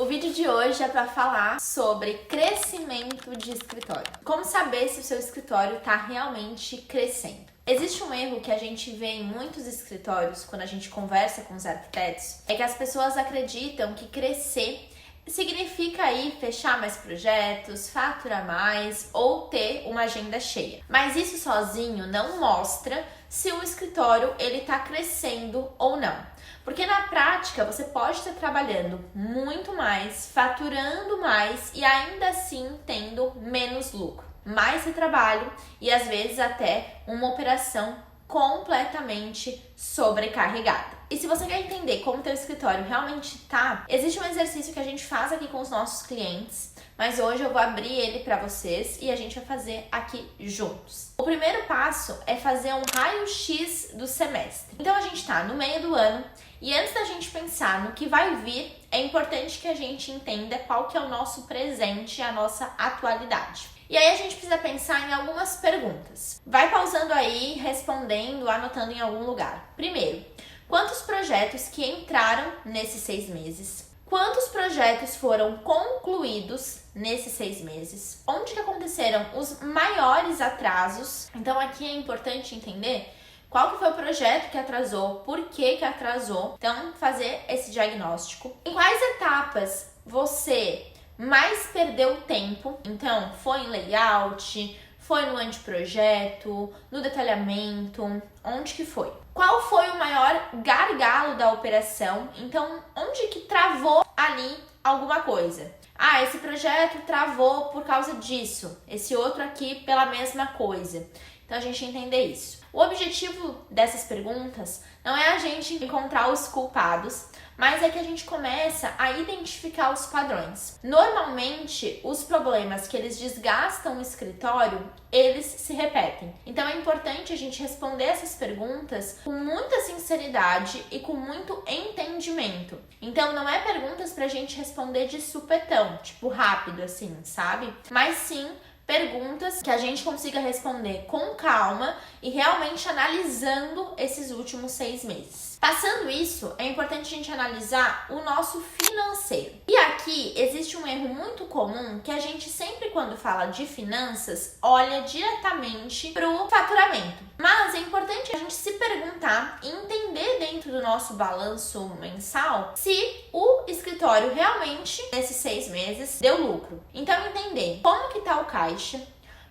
O vídeo de hoje é para falar sobre crescimento de escritório. Como saber se o seu escritório está realmente crescendo? Existe um erro que a gente vê em muitos escritórios quando a gente conversa com os arquitetos, é que as pessoas acreditam que crescer significa aí fechar mais projetos, faturar mais ou ter uma agenda cheia. Mas isso sozinho não mostra se o escritório ele está crescendo ou não. Porque na prática você pode estar trabalhando muito mais, faturando mais e ainda assim tendo menos lucro, mais retrabalho e às vezes até uma operação completamente sobrecarregada. E se você quer entender como o teu escritório realmente tá, existe um exercício que a gente faz aqui com os nossos clientes, mas hoje eu vou abrir ele para vocês e a gente vai fazer aqui juntos. O primeiro passo é fazer um raio-x do semestre. Então a gente tá no meio do ano e antes da gente pensar no que vai vir, é importante que a gente entenda qual que é o nosso presente, a nossa atualidade. E aí a gente precisa pensar em algumas perguntas. Vai pausando aí, respondendo, anotando em algum lugar. Primeiro, quantos projetos que entraram nesses 6 meses? Quantos projetos foram concluídos nesses 6 meses? Onde que aconteceram os maiores atrasos? Então aqui é importante entender qual que foi o projeto que atrasou, por que atrasou. Então fazer esse diagnóstico. Em quais etapas você mais perdeu tempo? Então foi em layout, foi no anteprojeto, no detalhamento, onde que foi? Qual foi o maior gargalo da operação? Então, onde que travou ali alguma coisa? Ah, esse projeto travou por causa disso, esse outro aqui pela mesma coisa. Então, a gente entender isso. O objetivo dessas perguntas não é a gente encontrar os culpados, mas é que a gente começa a identificar os padrões. Normalmente, os problemas que eles desgastam o escritório, eles se repetem. Então é importante a gente responder essas perguntas com muita sinceridade e com muito entendimento. Então não é perguntas pra gente responder de supetão, tipo rápido assim, sabe? Mas sim perguntas que a gente consiga responder com calma e realmente analisando esses últimos 6 meses. Passando isso, é importante a gente analisar o nosso financeiro. E aqui existe um erro muito comum que a gente sempre quando fala de finanças, olha diretamente para o faturamento. Mas é importante a gente se perguntar e entender dentro do nosso balanço mensal se o escritório realmente, nesses 6 meses, deu lucro. Então entender como que está o caixa,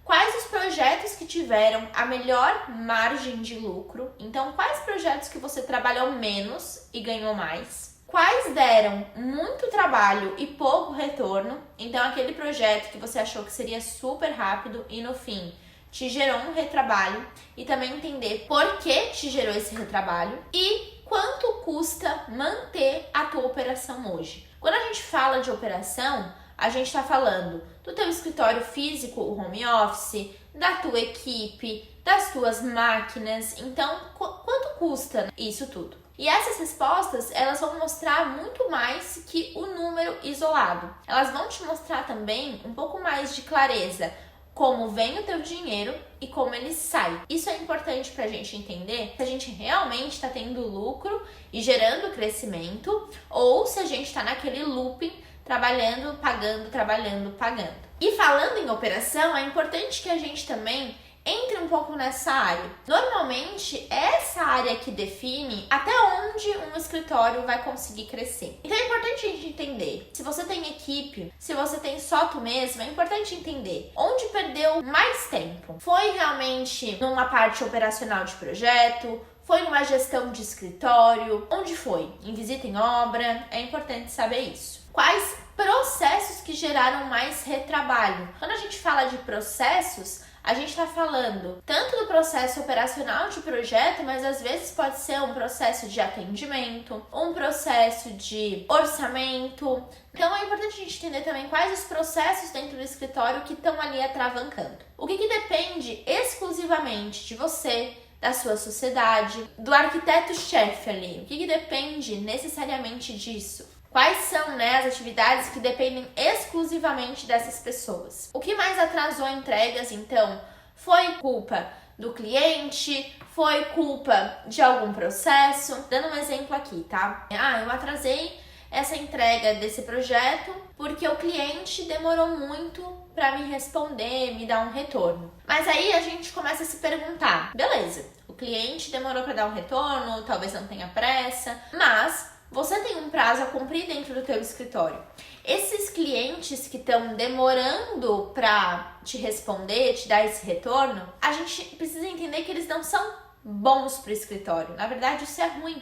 quais os projetos que tiveram a melhor margem de lucro? Então, quais projetos que você trabalhou menos e ganhou mais? Quais deram muito trabalho e pouco retorno? Então, aquele projeto que você achou que seria super rápido e no fim te gerou um retrabalho. E também entender por que te gerou esse retrabalho e quanto custa manter a tua operação hoje. Quando a gente fala de operação, a gente está falando do teu escritório físico, o home office, da tua equipe, das tuas máquinas. Então, quanto custa isso tudo? E essas respostas, elas vão mostrar muito mais que o número isolado. Elas vão te mostrar também um pouco mais de clareza como vem o teu dinheiro e como ele sai. Isso é importante para a gente entender se a gente realmente está tendo lucro e gerando crescimento ou se a gente está naquele looping trabalhando, pagando, trabalhando, pagando. E falando em operação, é importante que a gente também entre um pouco nessa área. Normalmente, é essa área que define até onde um escritório vai conseguir crescer. Então é importante a gente entender, se você tem equipe, se você tem só tu mesmo, é importante entender onde perdeu mais tempo. Foi realmente numa parte operacional de projeto? Foi numa gestão de escritório? Onde foi? Em visita em obra? É importante saber isso. Quais processos que geraram mais retrabalho? Quando a gente fala de processos, a gente está falando tanto do processo operacional de projeto, mas às vezes pode ser um processo de atendimento, um processo de orçamento. Então é importante a gente entender também quais os processos dentro do escritório que estão ali atravancando. O que depende exclusivamente de você, da sua sociedade, do arquiteto-chefe ali. O que depende necessariamente disso? Quais são, as atividades que dependem exclusivamente dessas pessoas? O que mais atrasou entregas, então, foi culpa do cliente? Foi culpa de algum processo? Dando um exemplo aqui, tá? Eu atrasei essa entrega desse projeto porque o cliente demorou muito para me responder, me dar um retorno. Mas aí a gente começa a se perguntar, beleza, o cliente demorou para dar um retorno, talvez não tenha pressa, mas você tem um prazo a cumprir dentro do teu escritório. Esses clientes que estão demorando para te responder, te dar esse retorno, a gente precisa entender que eles não são bons para o escritório. Na verdade, isso é ruim,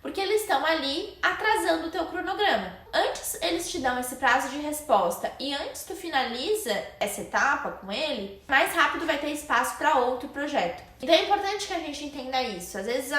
porque eles estão ali atrasando o teu cronograma. Antes eles te dão esse prazo de resposta e antes tu finaliza essa etapa com ele, mais rápido vai ter espaço para outro projeto. Então é importante que a gente entenda isso. Às vezes,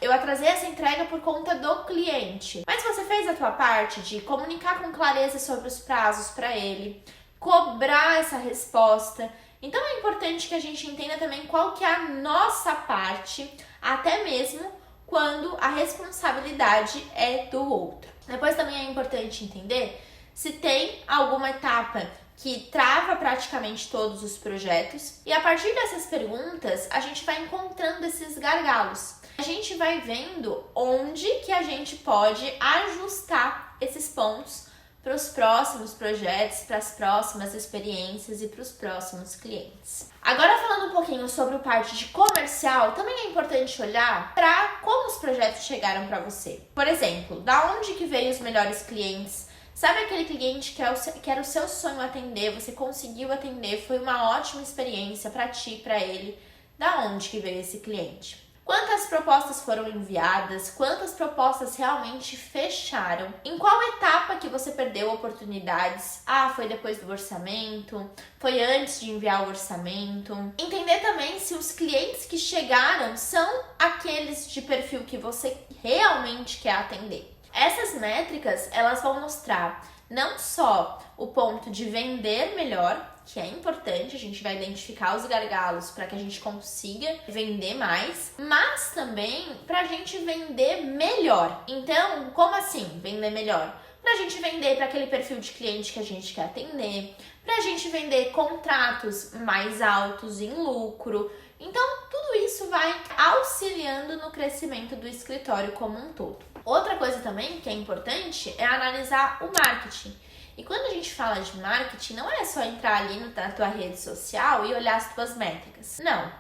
eu atrasei essa entrega por conta do cliente, mas você fez a tua parte de comunicar com clareza sobre os prazos para ele, cobrar essa resposta. Então é importante que a gente entenda também qual que é a nossa parte, até mesmo quando a responsabilidade é do outro. Depois também é importante entender se tem alguma etapa que trava praticamente todos os projetos e a partir dessas perguntas a gente vai encontrando esses gargalos. A gente vai vendo onde que a gente pode ajustar esses pontos para os próximos projetos, para as próximas experiências e para os próximos clientes. Agora falando um pouquinho sobre o parte de comercial, também é importante olhar para como os projetos chegaram para você. Por exemplo, da onde que veio os melhores clientes? Sabe aquele cliente que era o seu sonho atender, você conseguiu atender, foi uma ótima experiência para ti, para ele. Da onde que veio esse cliente? Quantas propostas foram enviadas? Quantas propostas realmente fecharam? Em qual etapa que você perdeu oportunidades? Foi depois do orçamento? Foi antes de enviar o orçamento? Entender também se os clientes que chegaram são aqueles de perfil que você realmente quer atender. Essas métricas, elas vão mostrar não só o ponto de vender melhor, que é importante, a gente vai identificar os gargalos para que a gente consiga vender mais, mas também para a gente vender melhor. Então, como assim vender melhor? Para a gente vender para aquele perfil de cliente que a gente quer atender, para a gente vender contratos mais altos em lucro. Então, tudo isso vai auxiliando no crescimento do escritório como um todo. Outra coisa também que é importante é analisar o marketing. E quando a gente fala de marketing, não é só entrar ali na tua rede social e olhar as tuas métricas. Não.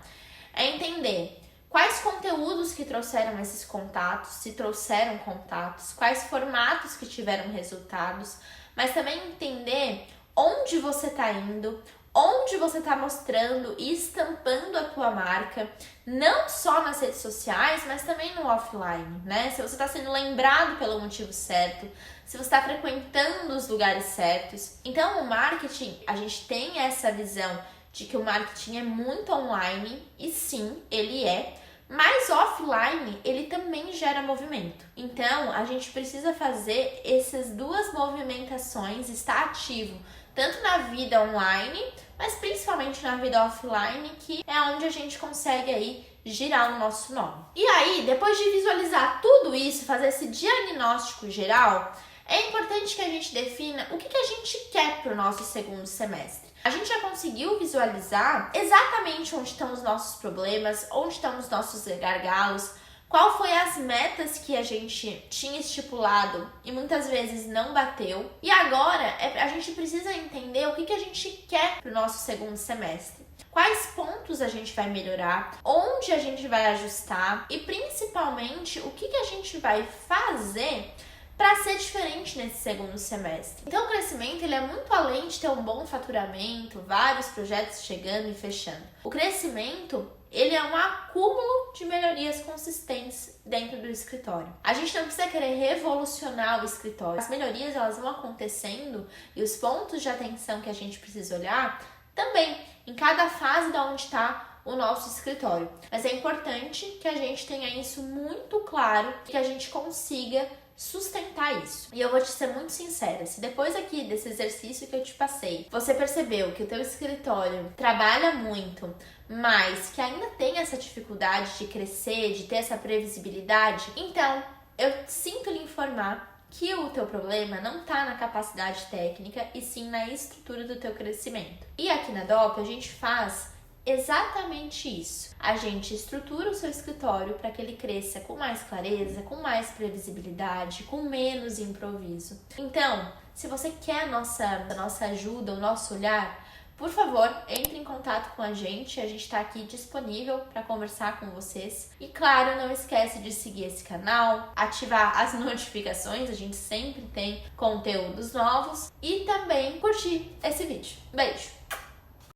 É entender quais conteúdos que trouxeram esses contatos, se trouxeram contatos, quais formatos que tiveram resultados, mas também entender onde você está indo, onde você está mostrando e estampando a tua marca, não só nas redes sociais, mas também no offline, né? Se você está sendo lembrado pelo motivo certo, se você está frequentando os lugares certos. Então, o marketing, a gente tem essa visão de que o marketing é muito online, e sim, ele é, mas offline, ele também gera movimento. Então, a gente precisa fazer essas duas movimentações, estar ativo, tanto na vida online, mas principalmente na vida offline, que é onde a gente consegue aí girar o nosso nome. E aí, depois de visualizar tudo isso, fazer esse diagnóstico geral, é importante que a gente defina o que a gente quer para o nosso segundo semestre. A gente já conseguiu visualizar exatamente onde estão os nossos problemas, onde estão os nossos gargalos, qual foi as metas que a gente tinha estipulado e muitas vezes não bateu. E agora a gente precisa entender o que a gente quer para o nosso segundo semestre. Quais pontos a gente vai melhorar, onde a gente vai ajustar e principalmente o que a gente vai fazer para ser diferente nesse segundo semestre. Então o crescimento ele é muito além de ter um bom faturamento, vários projetos chegando e fechando. O crescimento ele é um acúmulo de melhorias consistentes dentro do escritório. A gente não precisa querer revolucionar o escritório. As melhorias elas vão acontecendo e os pontos de atenção que a gente precisa olhar também em cada fase de onde está o nosso escritório. Mas é importante que a gente tenha isso muito claro e que a gente consiga sustentar isso. E eu vou te ser muito sincera, se depois aqui desse exercício que eu te passei, você percebeu que o teu escritório trabalha muito, mas que ainda tem essa dificuldade de crescer, de ter essa previsibilidade, então eu sinto lhe informar que o teu problema não está na capacidade técnica e sim na estrutura do teu crescimento. E aqui na DOP a gente faz exatamente isso. A gente estrutura o seu escritório para que ele cresça com mais clareza, com mais previsibilidade, com menos improviso. Então, se você quer a nossa ajuda, o nosso olhar, por favor, entre em contato com a gente está aqui disponível para conversar com vocês. E claro, não esquece de seguir esse canal, ativar as notificações, a gente sempre tem conteúdos novos e também curtir esse vídeo. Beijo!